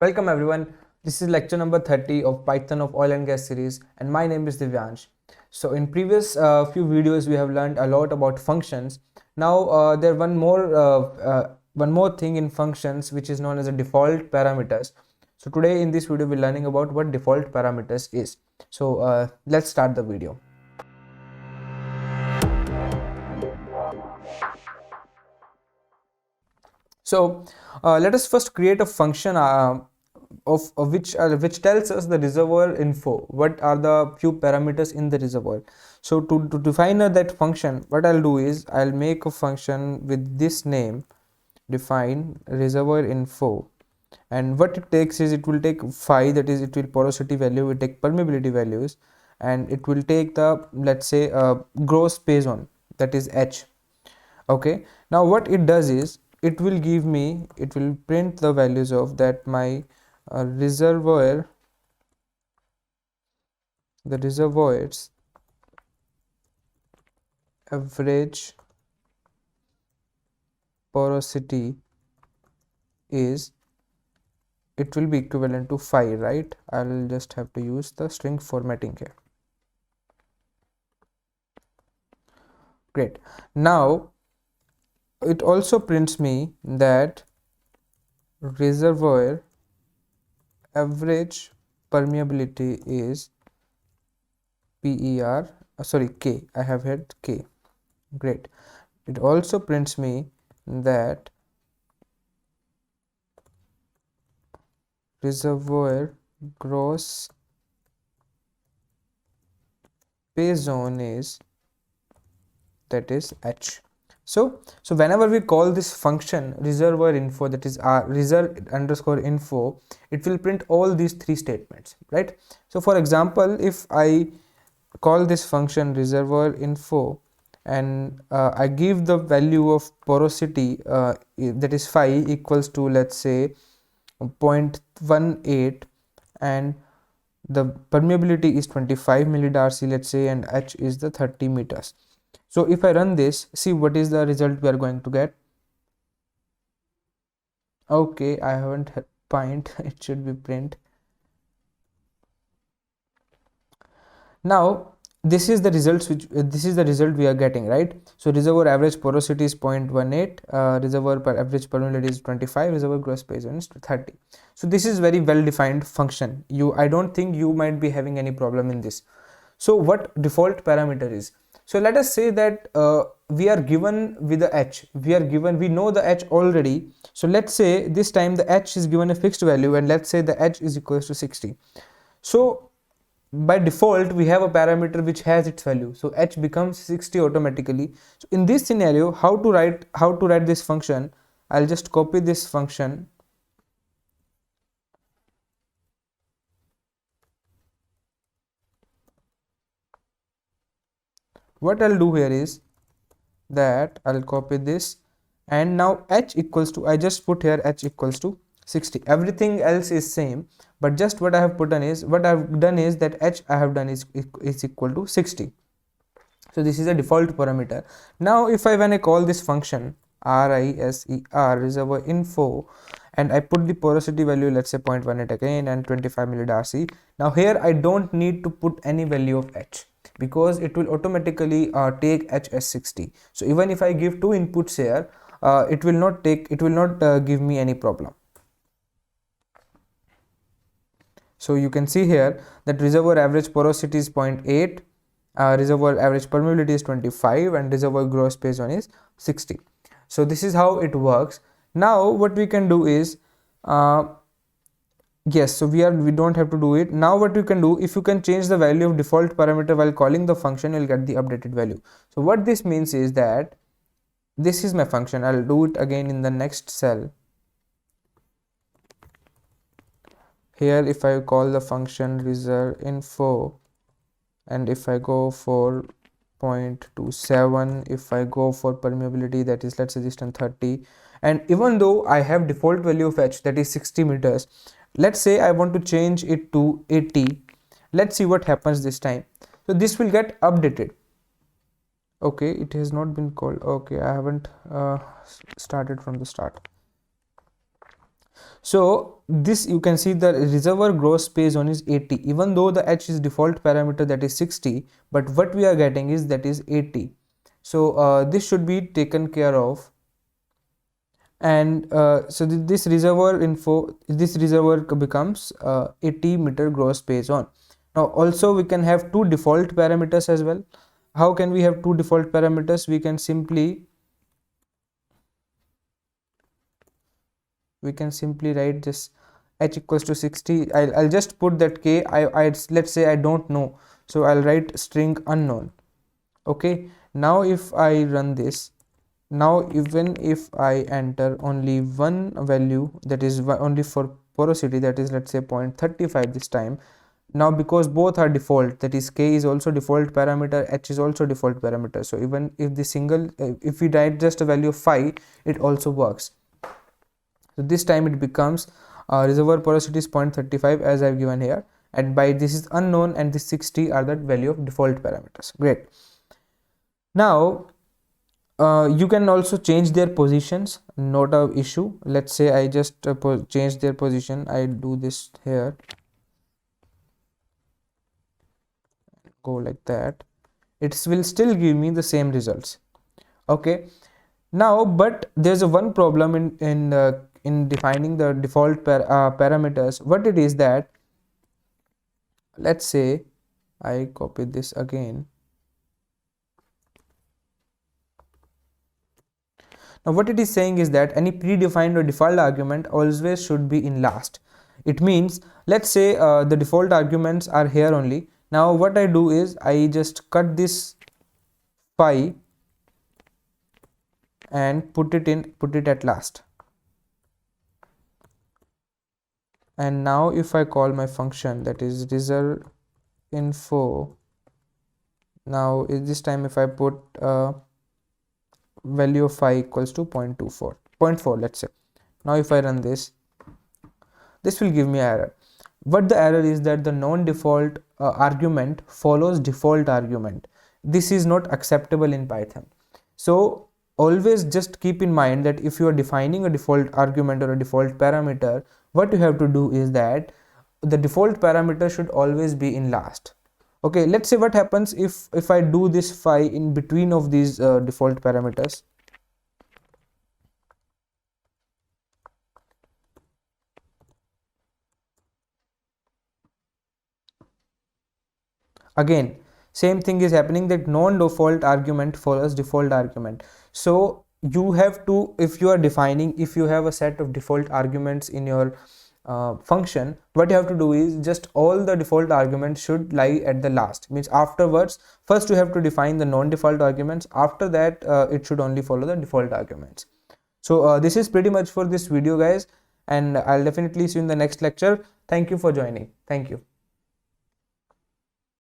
Welcome everyone. This is lecture number 30 of Python of Oil and Gas series, and my name is Divyansh. So in previous few videos we have learned a lot about functions. Now there one more thing in functions which is known as a default parameters. So today in this video we're learning about what default parameters is. So let's start the video. So let us first create a function of which tells us the reservoir info. What are the few parameters in the reservoir? So to define that function, what I'll do is I'll make a function with this name, define reservoir info, and what it takes is it will take phi, that is it will porosity value, will take permeability values, and it will take the, let's say, gross pay zone, that is H. Okay, now what it does is it will print the values of that my reservoirs average porosity is, it will be equivalent to phi, right? I'll just have to use the string formatting here. Great. Now it also prints me that reservoir average permeability is K. I have had K. Great. It also prints me that reservoir gross pay zone is, that is H. So whenever we call this function reservoir info, that is reserve_info, it will print all these three statements, right? So for example, if I call this function reservoir info and I give the value of porosity, that is phi equals to, let's say, 0.18, and the permeability is 25 millidarcy, let's say, and H is the 30 meters. So if I run this, see what is the result we are going to get. Okay, I haven't had point, it should be print. Now this is the results this is the result we are getting, right? So reservoir average porosity is 0.18, reservoir average permeability is 25, reservoir gross pay zone is 30. So this is very well defined function. I don't think you might be having any problem in this. So what default parameter is? So let us say that we are given with the H, we know the H already. So let's say this time the H is given a fixed value, and let's say the H is equals to 60. So by default we have a parameter which has its value, so H becomes 60 automatically. So in this scenario, how to write this function? I'll just copy this function. What I'll do here is that I'll copy this, and now H equals to, I just put here H equals to 60. Everything else is same, but just what I've done is that H I have done is equal to 60. So this is a default parameter. Now if when I call this function reservoir info, and I put the porosity value, let's say 0.18 again, and 25 millidarcy. Now here I don't need to put any value of H, because it will automatically take H as 60. So even if I give two inputs here, it will not give me any problem. So you can see here that reservoir average porosity is 0.8, reservoir average permeability is 25, and reservoir gross pay zone is 60. So this is how it works. Now what we can do is, yes, so we don't have to do it. Now what you can do, if you can change the value of default parameter while calling the function, you'll get the updated value. So what this means is that this is my function. I'll do it again in the next cell. Here if I call the function reserve info, and if I go for 0.27, if I go for permeability, that is, let's say, distance 30, and even though I have default value of H, that is 60 meters, let's say I want to change it to 80. Let's see what happens this time. So this will get updated. Okay, it has not been called. Okay, I haven't started from the start. So this, you can see the reservoir gross pay zone is 80, even though the H is default parameter, that is 60, but what we are getting is that is 80. So this should be taken care of. And so this reservoir info, this reservoir becomes 80 meter gross pay zone. Now also we can have two default parameters as well. How can we have two default parameters? We can simply write this H equals to 60. I'll just put that K. Let's say I don't know, so I'll write string unknown. Okay, now if I run this, now even if I enter only one value, that is only for porosity, that is let's say 0.35 this time. Now because both are default, that is K is also default parameter, H is also default parameter, so even if the single if we write just a value of 5, it also works. So this time it becomes reservoir porosity is 0.35 as I've given here, and by this is unknown and this 60 are the value of default parameters. Great. Now you can also change their positions, not a issue. Let's say I just change their position. I do this here, go like that. It will still give me the same results. Okay. Now, but there's a one problem in defining the default parameters. What it is that, let's say I copy this again. Now what it is saying is that any predefined or default argument always should be in last. It means, let's say the default arguments are here only. Now what I do is I just cut this phi and put it at last. And now if I call my function, that is result info, now this time if I put value of phi equals to 0.4, let's say. Now if I run this will give me error. What the error is that the non-default argument follows default argument. This is not acceptable in Python. So always just keep in mind that if you are defining a default argument or a default parameter, what you have to do is that the default parameter should always be in last. Okay, let's say what happens if I do this phi in between of these default parameters. Again, same thing is happening, that non-default argument follows default argument. So you have to, if you are defining, if you have a set of default arguments in your function, what you have to do is just all the default arguments should lie at the last. Means afterwards, first you have to define the non-default arguments. After that, it should only follow the default arguments. So this is pretty much for this video, guys, and I'll definitely see you in the next lecture. Thank you for joining. Thank you.